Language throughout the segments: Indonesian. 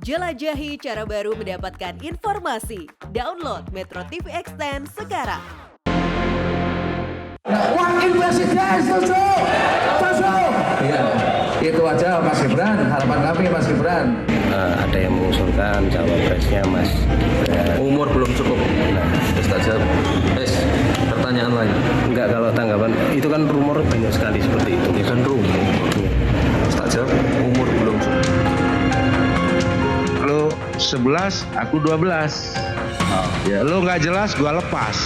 Jelajahi cara baru mendapatkan informasi. Download Metro TV Extend sekarang. Wakil Presiden setuju. Iya, itu aja Mas Gibran, harapan kami Mas Gibran. Ada yang mengusulkan cawapresnya Mas Gibran. Umur belum cukup. Saja. Pertanyaan lain. Enggak, kalau tanggapan itu kan rumor banyak sekali seperti itu. Ini kan rumor. Saja umur belum cukup. Lu 11, aku 12. Ya lu nggak jelas, gua lepas.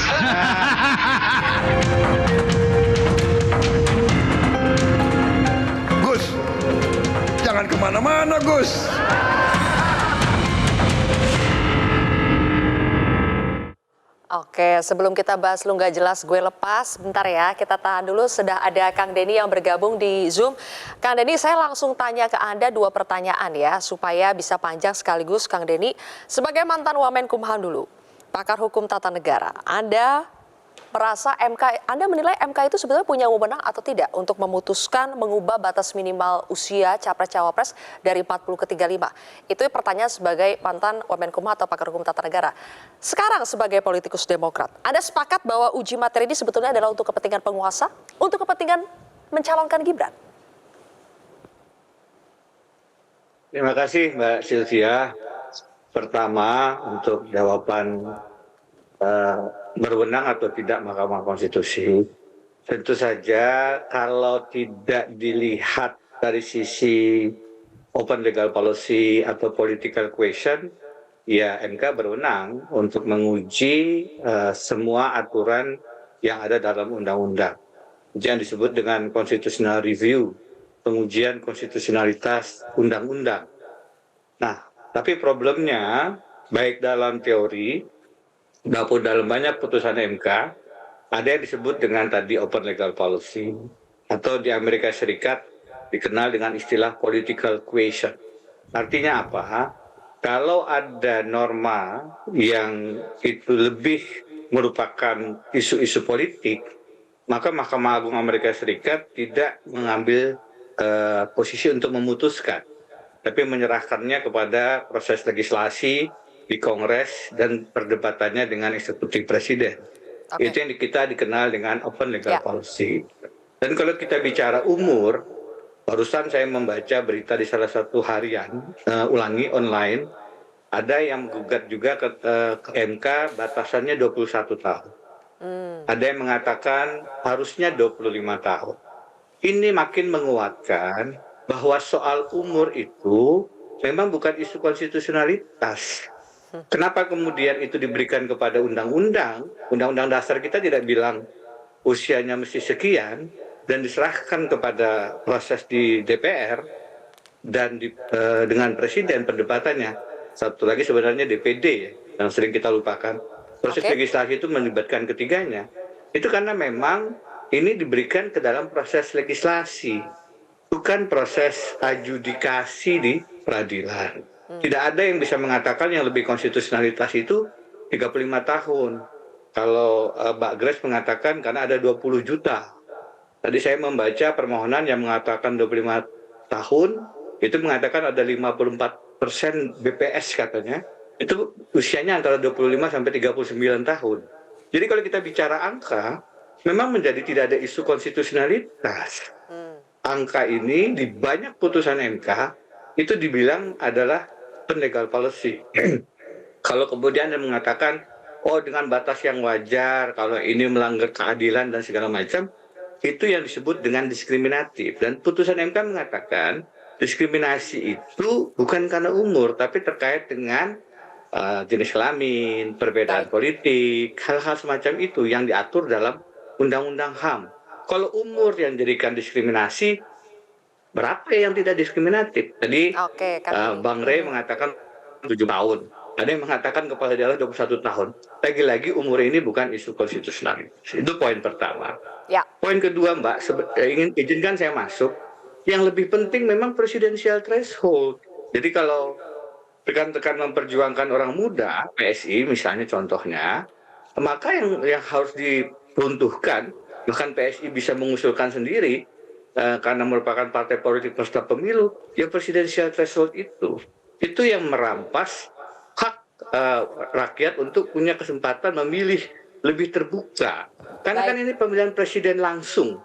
Gus, jangan kemana-mana Gus. Oke, sebelum kita bahas lu nggak jelas gue lepas, bentar ya, kita tahan dulu. Sudah ada Kang Denny yang bergabung di Zoom. Kang Denny, saya langsung tanya ke Anda 2 pertanyaan ya, supaya bisa panjang sekaligus. Kang Denny, sebagai mantan Wamenkumham dulu, pakar hukum tata negara, Anda merasa Anda menilai MK itu sebetulnya punya wewenang atau tidak untuk memutuskan mengubah batas minimal usia capres-cawapres dari 40 ke 35? Itu pertanyaan sebagai mantan Wamenkumham atau pakar hukum tata negara. Sekarang sebagai politikus Demokrat, Anda sepakat bahwa uji materi ini sebetulnya adalah untuk kepentingan penguasa, untuk kepentingan mencalonkan Gibran? Terima kasih Mbak Sylvia. Pertama, untuk jawaban berwenang atau tidak Mahkamah Konstitusi, tentu saja kalau tidak dilihat dari sisi open legal policy atau political question, ya MK berwenang untuk menguji semua aturan yang ada dalam undang-undang. Yang disebut dengan constitutional review, pengujian konstitusionalitas undang-undang. Nah, tapi problemnya baik dalam teori maupun dalam banyak putusan MK, ada yang disebut dengan tadi open legal policy, atau di Amerika Serikat dikenal dengan istilah political question. Artinya apa? Kalau ada norma yang itu lebih merupakan isu-isu politik, maka Mahkamah Agung Amerika Serikat tidak mengambil posisi untuk memutuskan, tapi menyerahkannya kepada proses legislasi di Kongres dan perdebatannya dengan eksekutif presiden. Okay. Itu yang kita dikenal dengan open legal policy. Dan kalau kita bicara umur, barusan saya membaca berita di salah satu harian, ulangi online, ada yang menggugat juga ke MK batasannya 21 tahun. Ada yang mengatakan harusnya 25 tahun. Ini makin menguatkan bahwa soal umur itu memang bukan isu konstitusionalitas. Kenapa kemudian itu diberikan kepada undang-undang? Undang-undang dasar kita tidak bilang usianya mesti sekian dan diserahkan kepada proses di DPR dan dengan presiden perdebatannya. Satu lagi sebenarnya DPD ya, yang sering kita lupakan. Proses legislasi itu melibatkan ketiganya. Itu karena memang ini diberikan ke dalam proses legislasi, bukan proses adjudikasi di peradilan. Tidak ada yang bisa mengatakan yang lebih konstitusionalitas itu 35 tahun. Kalau Mbak Grace mengatakan karena ada 20 juta. Tadi saya membaca permohonan yang mengatakan 25 tahun, itu mengatakan ada 54% BPS katanya. Itu usianya antara 25 sampai 39 tahun. Jadi kalau kita bicara angka, memang menjadi tidak ada isu konstitusionalitas. Angka ini di banyak putusan MK itu dibilang adalah legal policy. Kalau kemudian yang mengatakan, oh dengan batas yang wajar, kalau ini melanggar keadilan dan segala macam, itu yang disebut dengan diskriminatif. Dan putusan MK mengatakan, diskriminasi itu bukan karena umur, tapi terkait dengan jenis kelamin, perbedaan politik, hal-hal semacam itu yang diatur dalam Undang-Undang HAM. Kalau umur yang dijadikan diskriminasi, berapa yang tidak diskriminatif? Jadi Bang Rey mengatakan 7 tahun. Ada yang mengatakan kepala daerah 21 tahun. Lagi-lagi umur ini bukan isu konstitusional. Itu poin pertama. Ya. Poin kedua Mbak, izinkan saya masuk. Yang lebih penting memang presidensial threshold. Jadi kalau rekan-rekan memperjuangkan orang muda, PSI misalnya contohnya, maka yang harus diruntuhkan, bahkan PSI bisa mengusulkan sendiri, karena merupakan partai politik peserta pemilu, ya presidensial threshold itu. itu yang merampas hak rakyat untuk punya kesempatan memilih lebih terbuka. Karena kan ini pemilihan presiden langsung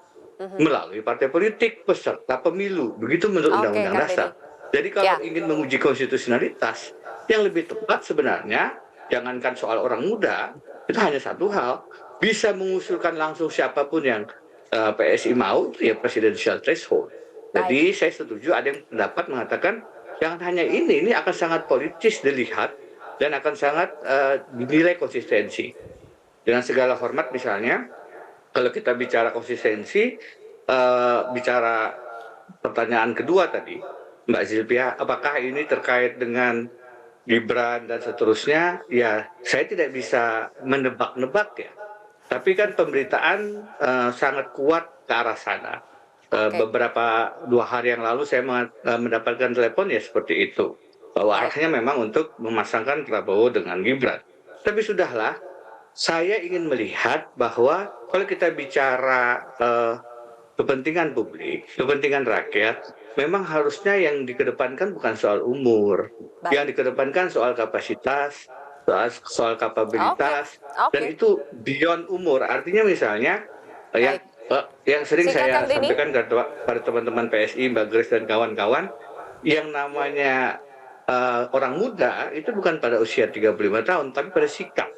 melalui partai politik peserta pemilu. Begitu menurut Undang-Undang Dasar. Jadi kalau ingin menguji konstitusionalitas, yang lebih tepat sebenarnya jangankan soal orang muda, itu hanya satu hal, bisa mengusulkan langsung siapapun yang PSI mau, itu ya presidensial threshold. Jadi saya setuju ada yang pendapat mengatakan jangan hanya ini akan sangat politis dilihat dan akan sangat dinilai konsistensi. Dengan segala hormat misalnya, kalau kita bicara konsistensi, bicara pertanyaan kedua tadi, Mbak Zilpia, apakah ini terkait dengan Gibran dan seterusnya? Ya, saya tidak bisa menebak-nebak ya. Tapi kan pemberitaan sangat kuat ke arah sana. Beberapa 2 hari yang lalu saya mendapatkan telepon ya seperti itu. Bahwa arahnya memang untuk memasangkan Prabowo dengan Gibran. Tapi sudahlah, saya ingin melihat bahwa kalau kita bicara kepentingan publik, kepentingan rakyat, memang harusnya yang dikedepankan bukan soal umur, yang dikedepankan soal kapasitas, soal kapabilitas, dan itu beyond umur. Artinya misalnya yang sering saya sampaikan pada teman-teman PSI, Mbak Grace dan kawan-kawan, yang namanya orang muda itu bukan pada usia 35 tahun, tapi pada sikap.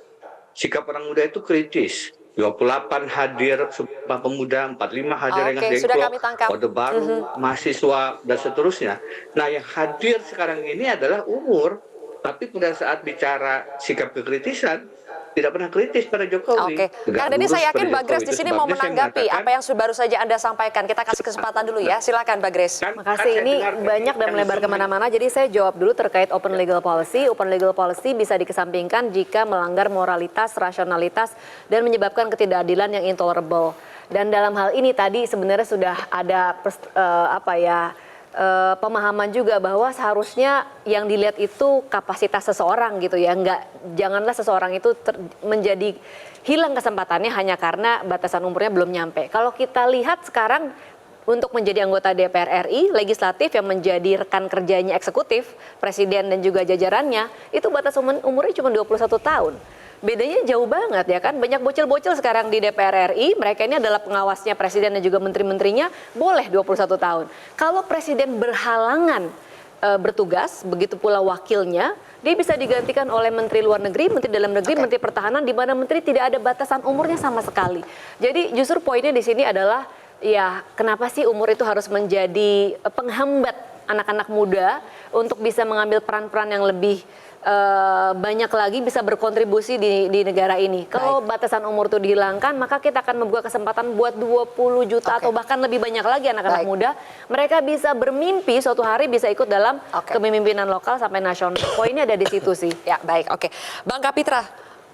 Sikap orang muda itu kritis. 28 hadir Sumpah Pemuda, 45 hadir Rengas Dengklok, Orde Baru, mahasiswa, dan seterusnya. Nah, yang hadir sekarang ini adalah umur, tapi pada saat bicara sikap kekritisan, tidak pernah kritis pada Jokowi. Kang Denny, saya yakin Mbak Grace di sini mau menanggapi apa yang baru saja Anda sampaikan. Kita kasih kesempatan dulu ya. Silakan Mbak Grace. Makasih, ini banyak dan melebar kemana-mana. Jadi saya jawab dulu terkait open legal policy. Open legal policy bisa dikesampingkan jika melanggar moralitas, rasionalitas, dan menyebabkan ketidakadilan yang intolerable. Dan dalam hal ini tadi sebenarnya sudah ada pemahaman juga bahwa seharusnya yang dilihat itu kapasitas seseorang gitu ya, janganlah seseorang itu menjadi hilang kesempatannya hanya karena batasan umurnya belum nyampe. Kalau kita lihat sekarang untuk menjadi anggota DPR RI, legislatif yang menjadi rekan kerjanya eksekutif, presiden dan juga jajarannya, itu batas umurnya cuma 21 tahun. Bedanya jauh banget ya kan, banyak bocil-bocil sekarang di DPR RI, mereka ini adalah pengawasnya presiden dan juga menteri-menterinya, boleh 21 tahun. Kalau presiden berhalangan bertugas, begitu pula wakilnya, dia bisa digantikan oleh menteri luar negeri, menteri dalam negeri, menteri pertahanan, di mana menteri tidak ada batasan umurnya sama sekali. Jadi justru poinnya di sini adalah, ya kenapa sih umur itu harus menjadi penghambat anak-anak muda untuk bisa mengambil peran-peran yang lebih banyak lagi bisa berkontribusi di negara ini. Kalau batasan umur itu dihilangkan, maka kita akan membuka kesempatan buat 20 juta atau bahkan lebih banyak lagi anak-anak muda. Mereka bisa bermimpi suatu hari bisa ikut dalam kepemimpinan lokal sampai nasional. Poinnya ada di situ sih. Ya, baik. Bang Kapitra,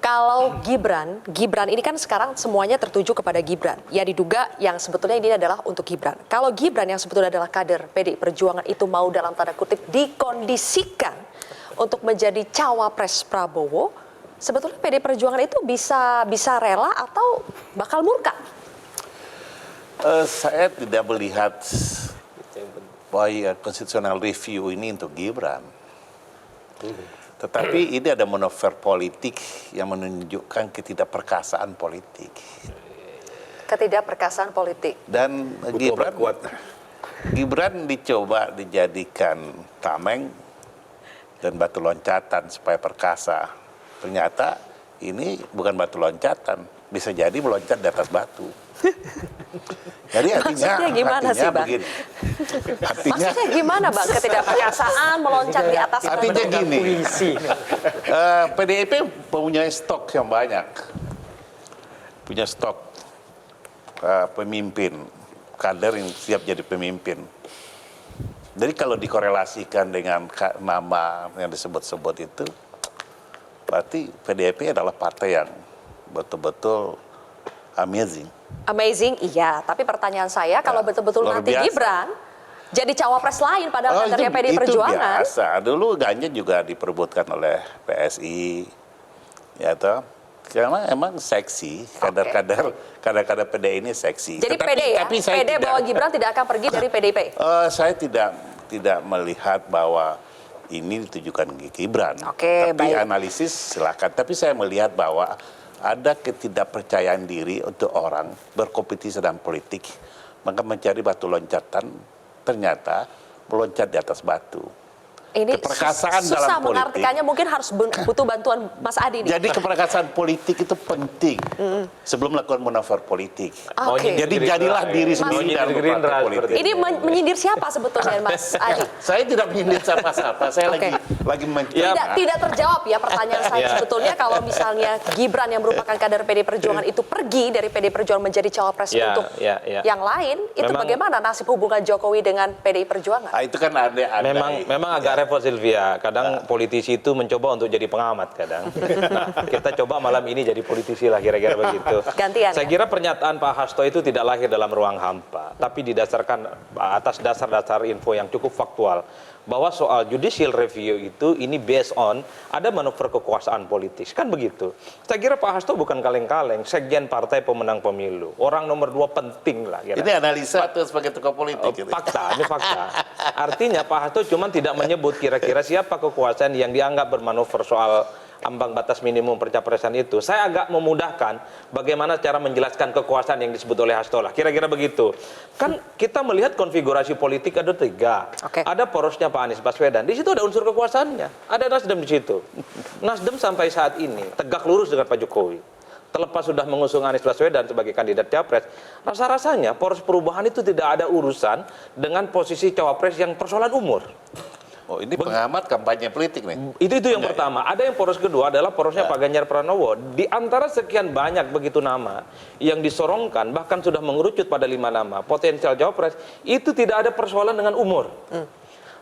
kalau Gibran ini kan sekarang semuanya tertuju kepada Gibran. Ya diduga yang sebetulnya ini adalah untuk Gibran. Kalau Gibran yang sebetulnya adalah kader PDI Perjuangan itu mau dalam tanda kutip dikondisikan untuk menjadi cawapres Prabowo, sebetulnya PDI Perjuangan itu bisa rela atau bakal murka? Saya tidak melihat bahwa constitutional review ini untuk Gibran. Tetapi ini ada manuver politik yang menunjukkan ketidakperkasaan politik. Ketidakperkasaan politik. Dan Gibran dicoba dijadikan tameng dan batu loncatan supaya perkasa. Ternyata ini bukan batu loncatan, bisa jadi meloncat di atas batu. Jadi maksudnya gimana sih, Bang? Begini. Maksudnya gimana, Bang? Ketidakperkasaan meloncat di atas batu. Artinya gini, PDIP punya stok yang banyak. Punya stok pemimpin, kader yang siap jadi pemimpin. Jadi kalau dikorelasikan dengan nama yang disebut-sebut itu, berarti PDIP adalah partai yang betul-betul amazing. Amazing, iya. Tapi pertanyaan saya, kalau betul-betul nanti biasa. Gibran jadi cawapres lain padahal kadernya PDI Perjuangan. Itu biasa. Dulu Ganjar juga diperebutkan oleh PSI, ya toh. Karena emang seksi, kader-kader PDI ini seksi. Jadi PD bahwa Gibran tidak akan pergi dari PDIP? Saya tidak melihat bahwa ini ditujukan ke Gibran. Oke, Tapi baik. analisis silakan. Tapi saya melihat bahwa ada ketidakpercayaan diri untuk orang berkompetisi dalam politik, maka mencari batu loncatan, ternyata meloncat di atas batu. Ini Keperkasaan susah dalam politik. mengartikannya, mungkin harus butuh bantuan Mas Adi nih. Jadi keperkasaan politik itu penting sebelum melakukan manuver politik. Oke. Jadi jadilah diri sendiri dalam Gerindra partai politik. Ini menyindir siapa sebetulnya Mas Adi? Saya tidak menyindir siapa-siapa. Saya Oke. lagi mencoba. Tidak terjawab ya pertanyaan saya sebetulnya, kalau misalnya Gibran yang merupakan kader PD Perjuangan itu pergi dari PD Perjuangan menjadi cawapres untuk yang lain, itu Memang- bagaimana nasib hubungan Jokowi dengan PDI Perjuangan? Itu kan ada Memang agak repot Silvia. Kadang politisi itu mencoba untuk jadi pengamat kadang. Nah, kita coba malam ini jadi politisi lah kira-kira begitu. Gantian, Saya ya? kira pernyataan Pak Hasto itu tidak lahir dalam ruang hampa, tapi didasarkan atas dasar-dasar info yang cukup faktual. Bahwa soal judicial review itu ini based on ada manuver kekuasaan politis, kan begitu. Saya kira Pak Hasto bukan kaleng-kaleng, sekjen partai pemenang pemilu, orang nomor 2 penting lah. Kira. Ini analisa tuh sebagai tokoh politik. Gitu. Fakta, ini fakta. Artinya Pak Hasto cuma tidak menyebut kira-kira siapa kekuasaan yang dianggap bermanuver soal ambang batas minimum pencapresan itu. Saya agak memudahkan bagaimana cara menjelaskan kekuasaan yang disebut oleh Hasto lah. Kira-kira begitu. Kan kita melihat konfigurasi politik ada 3. Oke. Ada porosnya Pak Anies Baswedan. Di situ ada unsur kekuasaannya. Ada Nasdem di situ. Nasdem sampai saat ini tegak lurus dengan Pak Jokowi. Terlepas sudah mengusung Anies Baswedan sebagai kandidat capres, rasa-rasanya poros perubahan itu tidak ada urusan dengan posisi cawapres yang persoalan umur. Oh, ini pengamat kampanye politik nih. Itu yang pertama. Ada yang poros kedua adalah porosnya Pak Ganjar Pranowo. Di antara sekian banyak begitu nama yang disorongkan, bahkan sudah mengerucut pada 5 nama potensial cawapres, itu tidak ada persoalan dengan umur.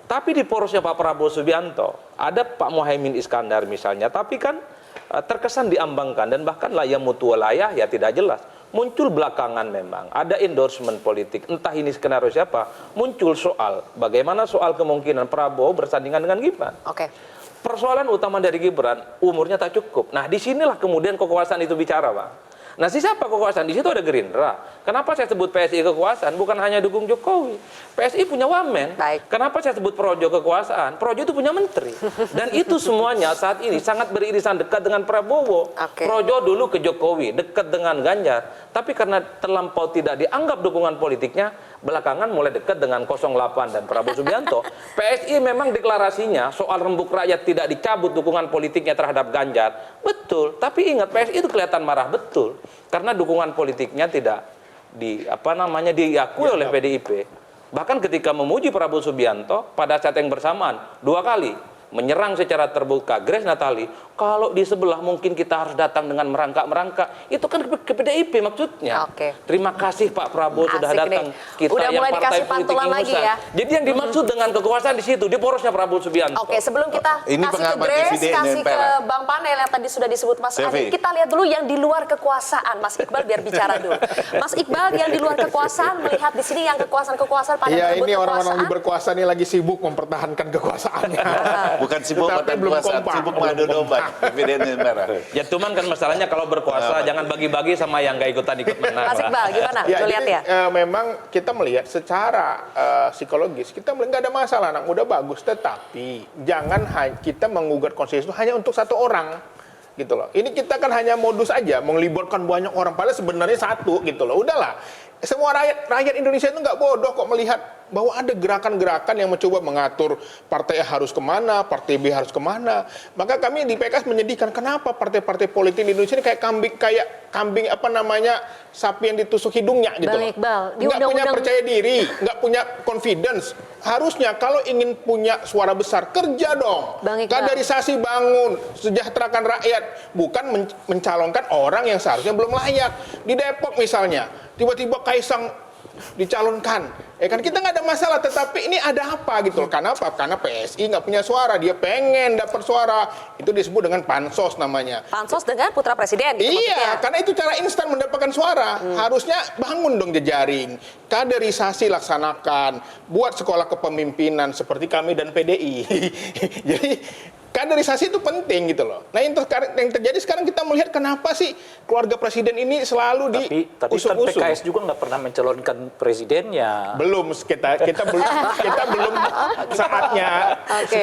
Tapi di porosnya Pak Prabowo Subianto, ada Pak Muhaimin Iskandar misalnya, tapi kan terkesan diambangkan dan bahkan layah mutualayah ya tidak jelas. Muncul belakangan memang ada endorsement politik, entah ini skenario siapa, muncul soal bagaimana soal kemungkinan Prabowo bersandingan dengan Gibran. Oke. Persoalan utama dari Gibran, umurnya tak cukup. Nah, disinilah kemudian kekuasaan itu bicara, Pak. Nah, siapa kekuasaan? Di situ ada Gerindra. Kenapa saya sebut PSI kekuasaan? Bukan hanya dukung Jokowi. PSI punya wamen. Baik. Kenapa saya sebut Projo kekuasaan? Projo itu punya menteri. Dan itu semuanya saat ini sangat beririsan dekat dengan Prabowo. Oke. Projo dulu ke Jokowi, dekat dengan Ganjar. Tapi karena terlampau tidak dianggap dukungan politiknya, belakangan mulai dekat dengan 08 dan Prabowo Subianto. PSI memang deklarasinya soal rembuk rakyat tidak dicabut dukungan politiknya terhadap Ganjar. Betul, tapi ingat PSI itu kelihatan marah betul. Karena dukungan politiknya tidak diakui oleh PDIP. Bahkan ketika memuji Prabowo Subianto pada saat yang bersamaan 2 kali menyerang secara terbuka Grace Natali, kalau di sebelah mungkin kita harus datang dengan merangkak-merangkak. Itu kan ke PDIP maksudnya. Oke. Terima kasih Pak Prabowo sudah Asik datang. nih. Kita Udah yang mulai partai dikasih politik pantulan lagi ingusan. ya. Jadi yang dimaksud dengan kekuasaan di situ, di porosnya Prabowo Subianto. Oke, sebelum kita Ini kasih ke pengamat Grace, dividen kasih ke MPR. Bang Panel yang tadi sudah disebut Mas Devi. Adi, kita lihat dulu yang di luar kekuasaan. Mas Iqbal biar bicara dulu. Mas Iqbal yang di luar kekuasaan, melihat di sini yang kekuasaan-kekuasaan pada Iya, merebut ini orang-orang kekuasaan. yang berkuasa ini lagi sibuk mempertahankan kekuasaannya. Bukan sibuk Tetapi pada belum kekuasaan, kompak. sibuk mengadu domba. Dividen merah. Ya cuman kan masalahnya kalau berkuasa jangan bagi-bagi sama yang gak ikutan-ikut menang. Mas Iqbal, gimana? Ya, Lu lihat jadi, ya? memang kita melihat secara psikologis, kita melihat nggak ada masalah, anak muda bagus. Tetapi jangan kita menggugat konstitusi hanya untuk satu orang. Gitu loh. Ini kita kan hanya modus aja, melibatkan banyak orang. Padahal sebenarnya satu gitu loh. Udahlah. Semua rakyat Indonesia itu nggak bodoh kok melihat bahwa ada gerakan-gerakan yang mencoba mengatur partai A harus kemana, partai B harus kemana. Maka kami di PKS menyedihkan kenapa partai-partai politik di Indonesia ini kayak kambing sapi yang ditusuk hidungnya gitu Bang loh. Iqbal, di Nggak punya undang-undang- percaya diri, nggak punya confidence. Harusnya kalau ingin punya suara besar, kerja dong. Bang Iqbal. Kaderisasi bangun, sejahterakan rakyat, bukan mencalonkan orang yang seharusnya belum layak. Di Depok misalnya, tiba-tiba Kaisang dicalonkan, kan kita nggak ada masalah, tetapi ini ada apa gitu loh. Karena apa? Karena PSI nggak punya suara, dia pengen dapat suara, itu disebut dengan pansos namanya. Pansos dengan putra presiden. Gitu maksudnya. Iya, karena itu cara instan mendapatkan suara. Harusnya bangun dong jejaring, kaderisasi laksanakan, buat sekolah kepemimpinan seperti kami dan PDI. Jadi kaderisasi itu penting gitu loh. Nah yang terjadi sekarang kita melihat kenapa sih keluarga presiden ini selalu Tapi kan diusung-usung. PKS juga nggak pernah mencalonkan presidennya. Belum kita belum saatnya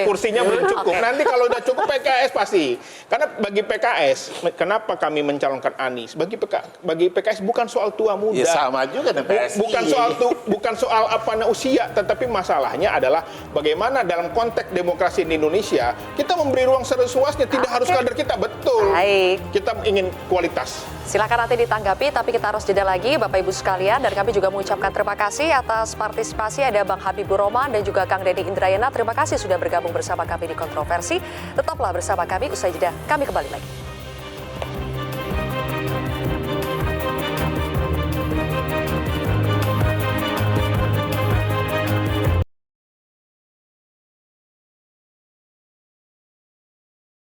kursinya belum cukup. Nanti kalau udah cukup PKS pasti. Karena bagi PKS, kenapa kami mencalonkan Anies? Bagi PKS bukan soal tua muda. Ya sama juga dengan PSI. Bukan soal usia, tetapi masalahnya adalah bagaimana dalam konteks demokrasi di Indonesia kita memberi ruang seluas-luasnya, tidak harus kader kita, betul. Baik. Kita ingin kualitas. Silakan nanti ditanggapi, tapi kita harus jeda lagi Bapak Ibu sekalian. Dan kami juga mengucapkan terima kasih atas partisipasi. Ada Bang Habibur Rahman dan juga Kang Denny Indrayana. Terima kasih sudah bergabung bersama kami di Kontroversi. Tetaplah bersama kami, usai jeda kami kembali lagi.